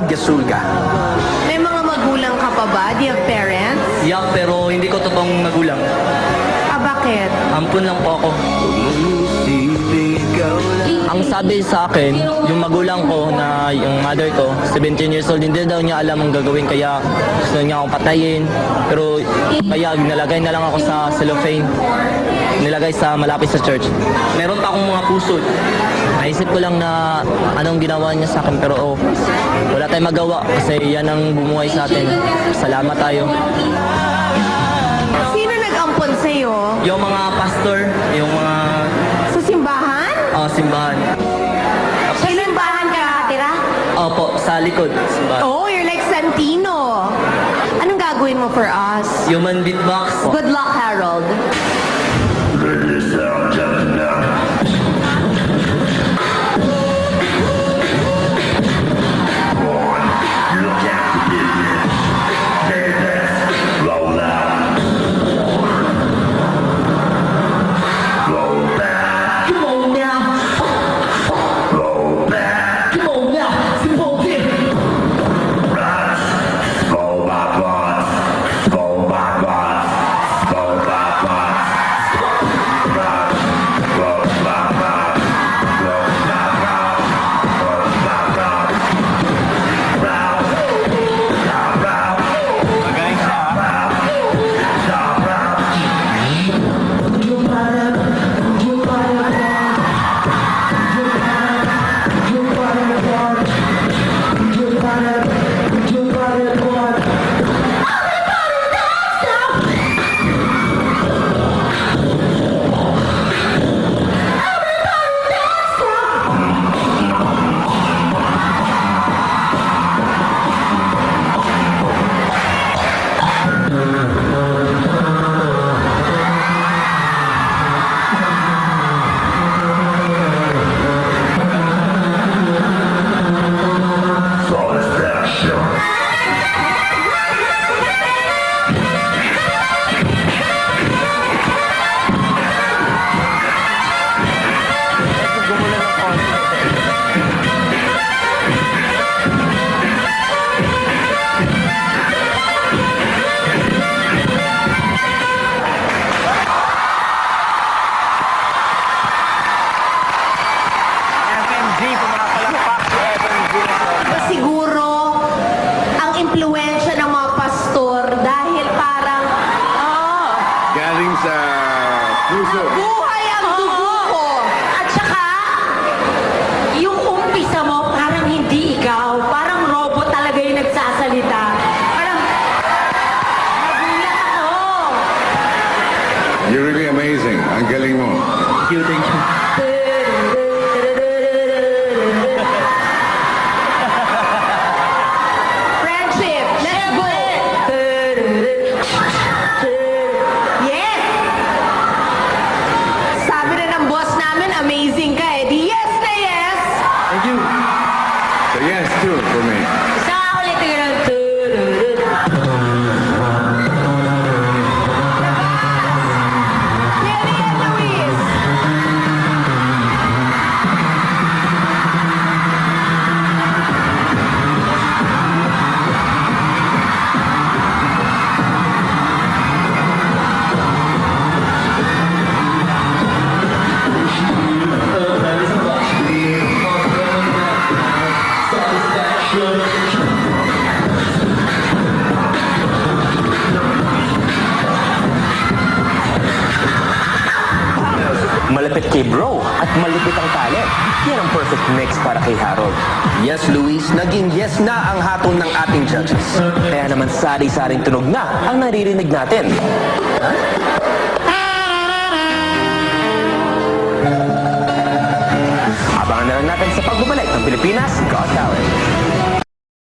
Gasulga. May mga magulang ka pa ba? Do you have parents? Yeah, pero hindi ko totoong magulang. Ah, bakit? Ampun lang po ako. Ang sabi sa akin, yung magulang ko na yung mother ko, 17 years old, hindi daw niya alam ang gagawin kaya gusto niya akong patayin. Pero kaya nilagay na lang ako sa cellophane, nilagay sa malapit sa church. Meron pa akong mga puso. Naisip ko lang na anong ginawa niya sa akin pero wala tayong magawa kasi yan ang bumuhay sa atin. Salamat tayo. Sino nag-ampon sa'yo? Yung mga pastor, yung mga Sa simbahan? simbahan. Sa simbahan ka nakatira? Opo, sa likod. Simbahan. Oh, you're like Santino. Anong gagawin mo for us? Human beatbox. Good luck, Harold. Siguro, ang impluensya ng mga pastor dahil parang, Galing sa puso. buhay ang dugo ko. At saka, yung umpisa mo, parang hindi ikaw. Parang robot talaga yung nagsasalita. Parang, nagulat ako. You're really amazing. Ang galing mo. Thank you, thank you. Friendship, let's go! Yes! Sabi na ng boss namin, amazing ka eh. Di yes na yes! Thank you. So yes, too, for me. Isa ulit yung Kelly and Luis! Malapit kay bro at malupit ang talent. Yan ang perfect mix para kay Harold. Yes, Luis, naging yes na ang hatol ng ating judges. Kaya naman sari-saring tunog na ang naririnig natin. Abangan na lang natin sa pagbabalik ng Pilipinas Got Talent.